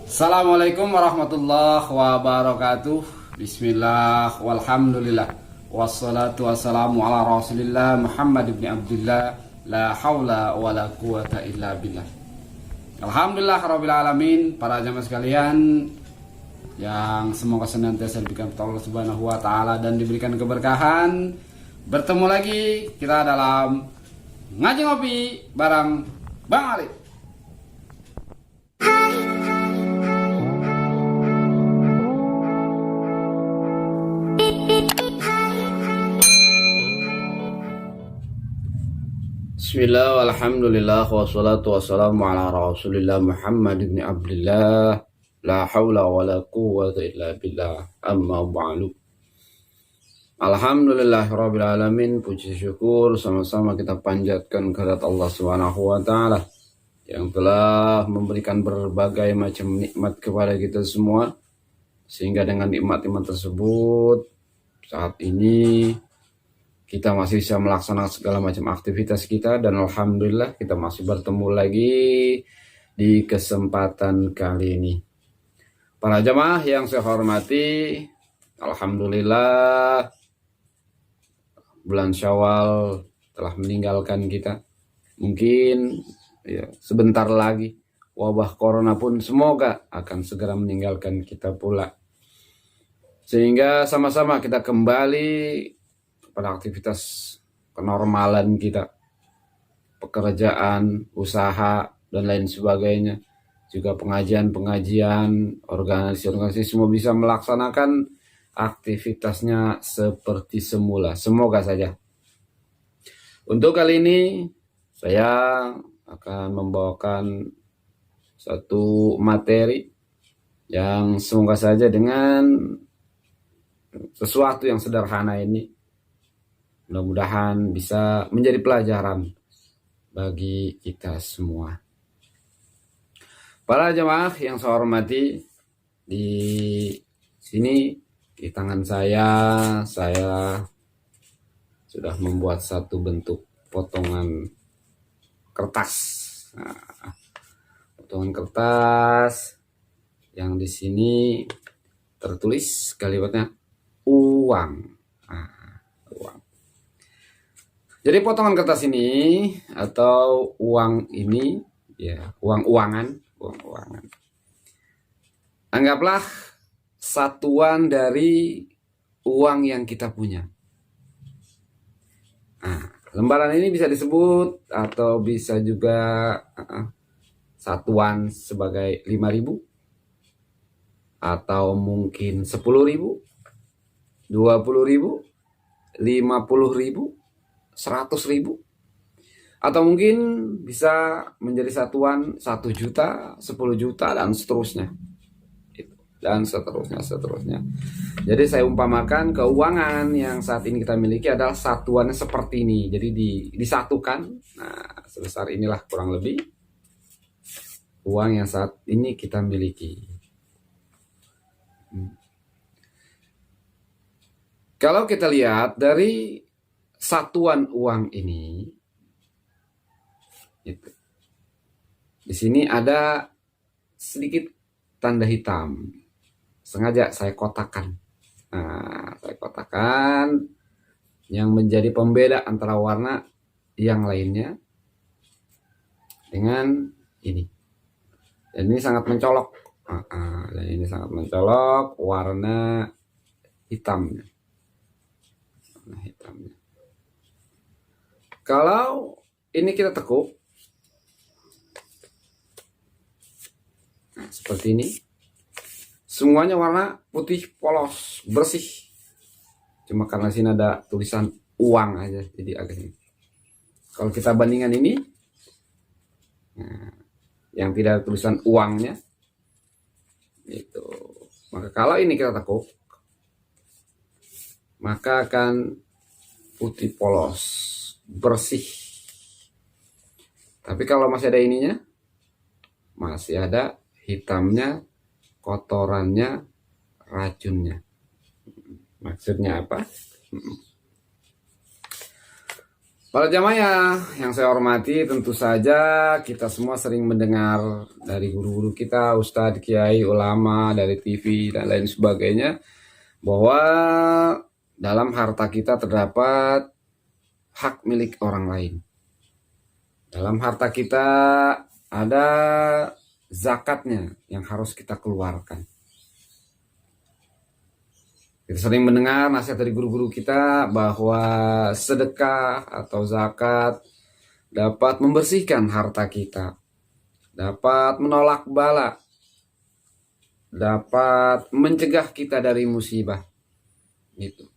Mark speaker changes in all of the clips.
Speaker 1: Assalamualaikum warahmatullahi wabarakatuh. Bismillah walhamdulillah wassalatu wassalamu ala rasulillah Muhammad ibn Abdullah. La hawla wa la quwata illa billah. Alhamdulillah rabbil alamin. Para jamaah sekalian yang semoga senantiasa diberikan Allah subhanahu wa ta'ala dan diberikan keberkahan, bertemu lagi kita dalam ngaji ngopi bareng Bang Ali. Bismillah walhamdulillah wassalatu wassalamu ala rasulillah Muhammad ibn Abdullah. La hawla wa la quwwata illa billah. Amma ba'du. Alhamdulillah rabbil alamin. Puji syukur sama-sama kita panjatkan kehadirat Allah subhanahu wa ta'ala yang telah memberikan berbagai macam nikmat kepada kita semua, sehingga dengan nikmat-nikmat tersebut saat ini kita masih bisa melaksanakan segala macam aktivitas kita, dan alhamdulillah kita masih bertemu lagi di kesempatan kali ini. Para jamaah yang saya hormati, alhamdulillah bulan Syawal telah meninggalkan kita. Mungkin ya, sebentar lagi wabah corona pun semoga akan segera meninggalkan kita pula, sehingga sama-sama kita kembali pada aktivitas kenormalan kita, pekerjaan, usaha, dan lain sebagainya. Juga pengajian-pengajian, organisasi semua bisa melaksanakan aktivitasnya seperti semula. Semoga saja. Untuk kali ini saya akan membawakan satu materi yang semoga saja dengan sesuatu yang sederhana ini mudah-mudahan bisa menjadi pelajaran bagi kita semua. Para jemaah yang saya hormati, di sini di tangan saya sudah membuat satu bentuk potongan kertas. Nah, potongan kertas yang di sini tertulis kalimatnya uang. Uang. Jadi potongan kertas ini atau uang ini, ya uang-uangan. Anggaplah satuan dari uang yang kita punya. Nah, lembaran ini bisa disebut atau bisa juga satuan sebagai 5.000 atau mungkin 10.000, 20.000, 50.000, 100.000, atau mungkin bisa menjadi satuan 1 juta, 10 juta, dan seterusnya. Dan seterusnya. Jadi saya umpamakan keuangan yang saat ini kita miliki adalah satuannya seperti ini. Jadi disatukan. Nah, sebesar inilah kurang lebih uang yang saat ini kita miliki. Kalau kita lihat dari satuan uang ini, di sini ada sedikit tanda hitam. Sengaja saya kotakkan. Nah, saya kotakkan yang menjadi pembeda antara warna yang lainnya dengan ini. Dan ini sangat mencolok. Dan ini sangat mencolok warna hitamnya. Warna hitamnya. Kalau ini kita tekuk, nah, seperti ini, semuanya warna putih polos, bersih. Cuma karena sini ada tulisan uang aja, jadi agak ini. Kalau kita bandingkan ini, nah, yang tidak ada tulisan uangnya, itu. Maka kalau ini kita tekuk, maka akan putih polos, bersih. Tapi kalau masih ada ininya, masih ada hitamnya, kotorannya, racunnya. Maksudnya apa? Para jamaah yang saya hormati, tentu saja kita semua sering mendengar dari guru-guru kita, ustadz, kiai, ulama, dari TV, dan lain sebagainya, bahwa dalam harta kita terdapat hak milik orang lain. Dalam harta kita ada zakatnya yang harus kita keluarkan. Kita sering mendengar nasihat dari guru-guru kita bahwa sedekah atau zakat dapat membersihkan harta kita, dapat menolak bala, dapat mencegah kita dari musibah. Gitu.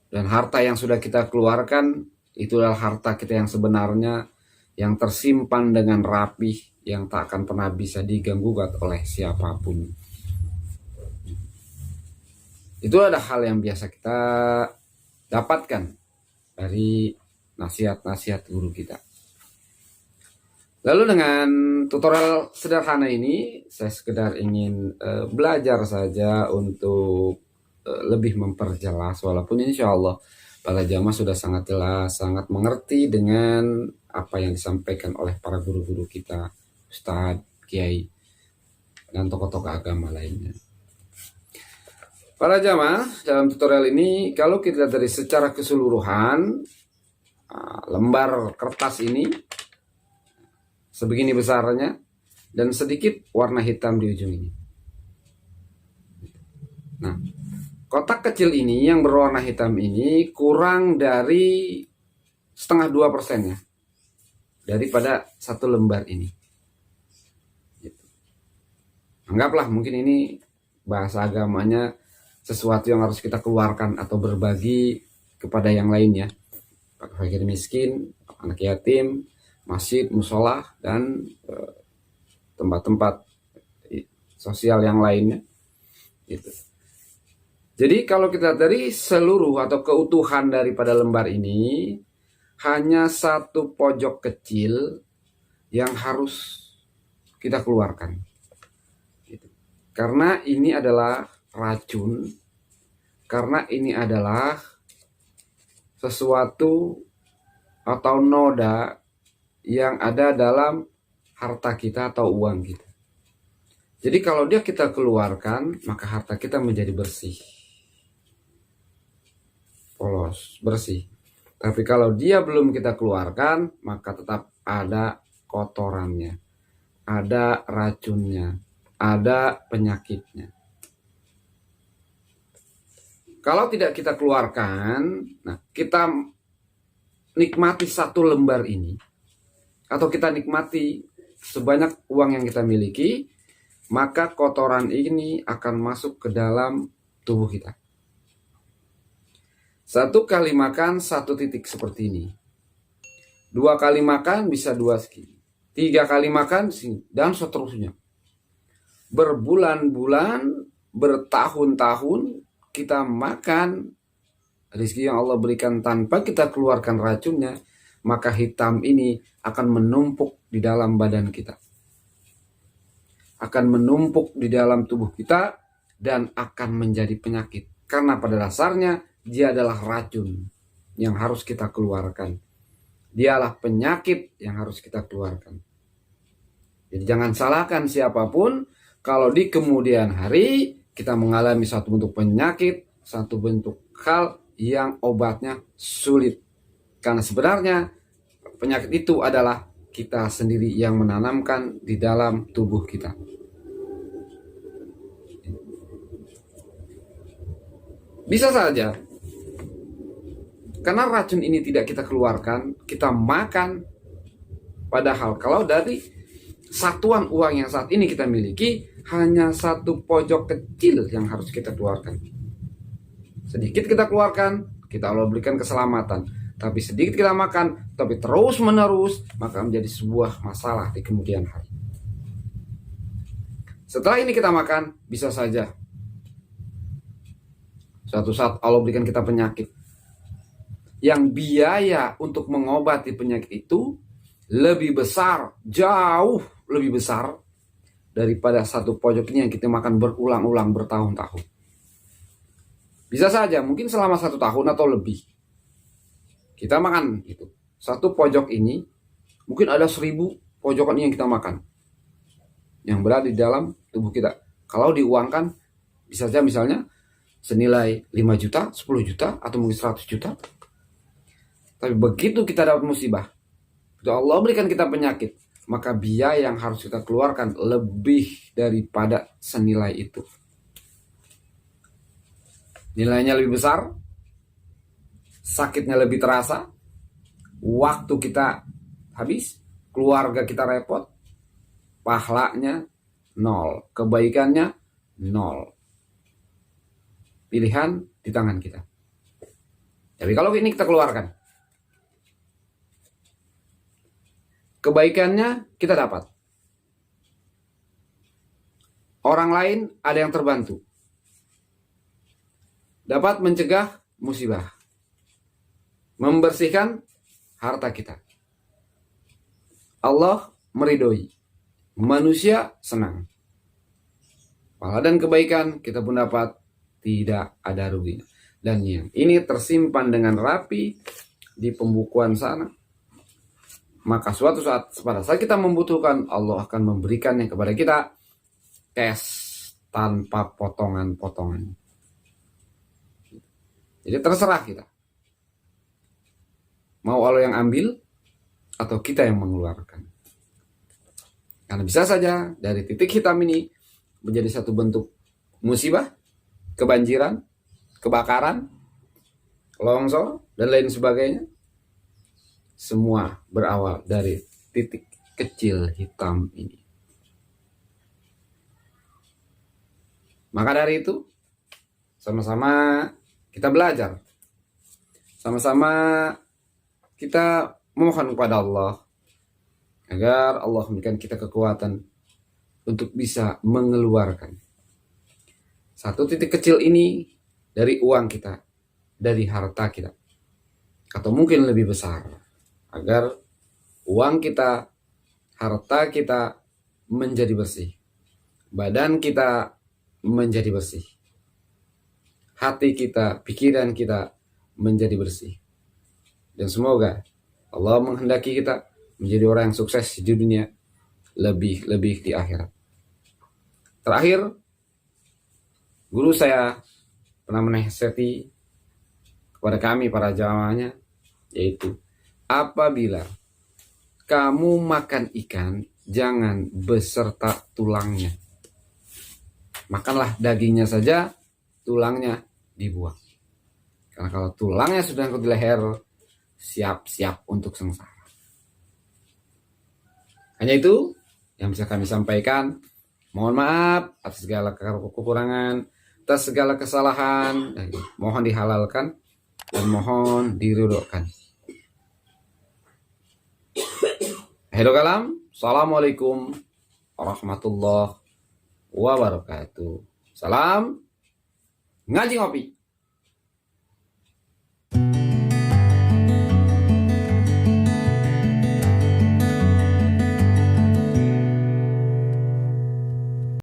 Speaker 1: Dan harta yang sudah kita keluarkan itu adalah harta kita yang sebenarnya, yang tersimpan dengan rapih, yang tak akan pernah bisa diganggu oleh siapapun. Itu ada hal yang biasa kita dapatkan dari nasihat-nasihat guru kita. Lalu dengan tutorial sederhana ini, saya sekedar ingin belajar saja untuk lebih memperjelas, walaupun insya Allah para jamaah sudah sangat jelas, sangat mengerti dengan apa yang disampaikan oleh para guru-guru kita, ustadz, kiai, dan tokoh-tokoh agama lainnya. Para jamaah, dalam tutorial ini, kalau kita dari secara keseluruhan, lembar kertas ini sebegini besarnya, dan sedikit warna hitam di ujung ini. Nah, kotak kecil ini yang berwarna hitam ini kurang dari 0,5% ya, daripada satu lembar ini. Anggaplah mungkin ini bahasa agamanya sesuatu yang harus kita keluarkan atau berbagi kepada yang lainnya, fakir miskin, anak yatim, masjid, musola, dan tempat-tempat sosial yang lainnya. Gitu. Jadi kalau kita dari seluruh atau keutuhan daripada lembar ini, hanya satu pojok kecil yang harus kita keluarkan. Gitu. Karena ini adalah racun, karena ini adalah sesuatu atau noda yang ada dalam harta kita atau uang kita. Jadi kalau dia kita keluarkan, maka harta kita menjadi bersih, polos, bersih. Tapi kalau dia belum kita keluarkan, maka tetap ada kotorannya, ada racunnya, ada penyakitnya. Kalau tidak kita keluarkan, nah kita nikmati satu lembar ini, atau kita nikmati sebanyak uang yang kita miliki, maka kotoran ini akan masuk ke dalam tubuh kita. 1 kali makan 1 titik seperti ini. 2 kali makan bisa 2 segini. 3 kali makan segini, dan seterusnya. Berbulan-bulan, bertahun-tahun, kita makan rezeki yang Allah berikan tanpa kita keluarkan racunnya, maka hitam ini akan menumpuk di dalam badan kita, akan menumpuk di dalam tubuh kita, dan akan menjadi penyakit. Karena pada dasarnya dia adalah racun yang harus kita keluarkan. Dialah penyakit yang harus kita keluarkan. Jadi jangan salahkan siapapun kalau di kemudian hari kita mengalami satu bentuk penyakit, satu bentuk hal yang obatnya sulit. Karena sebenarnya penyakit itu adalah kita sendiri yang menanamkan di dalam tubuh kita. Bisa saja, karena racun ini tidak kita keluarkan, kita makan. Padahal kalau dari satuan uang yang saat ini kita miliki, hanya satu pojok kecil yang harus kita keluarkan. Sedikit kita keluarkan, kita Allah berikan keselamatan. Tapi sedikit kita makan, tapi terus menerus, maka menjadi sebuah masalah di kemudian hari. Setelah ini kita makan, bisa saja suatu saat Allah berikan kita penyakit, yang biaya untuk mengobati penyakit itu lebih besar, jauh lebih besar daripada satu pojok ini yang kita makan berulang-ulang bertahun-tahun. Bisa saja mungkin selama 1 tahun atau lebih kita makan itu, satu pojok ini, mungkin ada 1000 pojokan yang kita makan, yang berada di dalam tubuh kita. Kalau diuangkan, bisa saja misalnya senilai 5 juta, 10 juta, atau mungkin 100 juta. Tapi begitu kita dapat musibah, itu Allah berikan kita penyakit, maka biaya yang harus kita keluarkan lebih daripada senilai itu. Nilainya lebih besar, sakitnya lebih terasa, waktu kita habis, keluarga kita repot, pahalanya 0, kebaikannya 0. Pilihan di tangan kita. Tapi kalau ini kita keluarkan, kebaikannya kita dapat. Orang lain ada yang terbantu. Dapat mencegah musibah. Membersihkan harta kita. Allah meridhoi. Manusia senang. Pahala dan kebaikan kita pun dapat, tidak ada ruginya. Dan yang ini tersimpan dengan rapi di pembukuan sana. Maka suatu saat pada saat kita membutuhkan, Allah akan memberikannya kepada kita cash tanpa potongan-potongan. Jadi terserah kita. Mau Allah yang ambil atau kita yang mengeluarkan. Karena bisa saja dari titik hitam ini menjadi satu bentuk musibah, kebanjiran, kebakaran, longsor, dan lain sebagainya. Semua berawal dari titik kecil hitam ini. Maka dari itu, sama-sama kita belajar. Sama-sama kita memohon kepada Allah agar Allah memberikan kita kekuatan untuk bisa mengeluarkan satu titik kecil ini dari uang kita, dari harta kita, atau mungkin lebih besar, agar uang kita, harta kita menjadi bersih, badan kita menjadi bersih, hati kita, pikiran kita menjadi bersih. Dan semoga Allah menghendaki kita menjadi orang yang sukses di dunia, lebih di akhirat. Terakhir, guru saya pernah menasihati kepada kami para jamaahnya, yaitu apabila kamu makan ikan, jangan beserta tulangnya. Makanlah dagingnya saja, tulangnya dibuang. Karena kalau tulangnya sudah di leher, siap-siap untuk sengsara. Hanya itu yang bisa kami sampaikan. Mohon maaf atas segala kekurangan, atas segala kesalahan. Mohon dihalalkan dan mohon diridhokan. Akhirul kalam, assalamualaikum warahmatullahi wabarakatuh. Salam ngaji ngopi.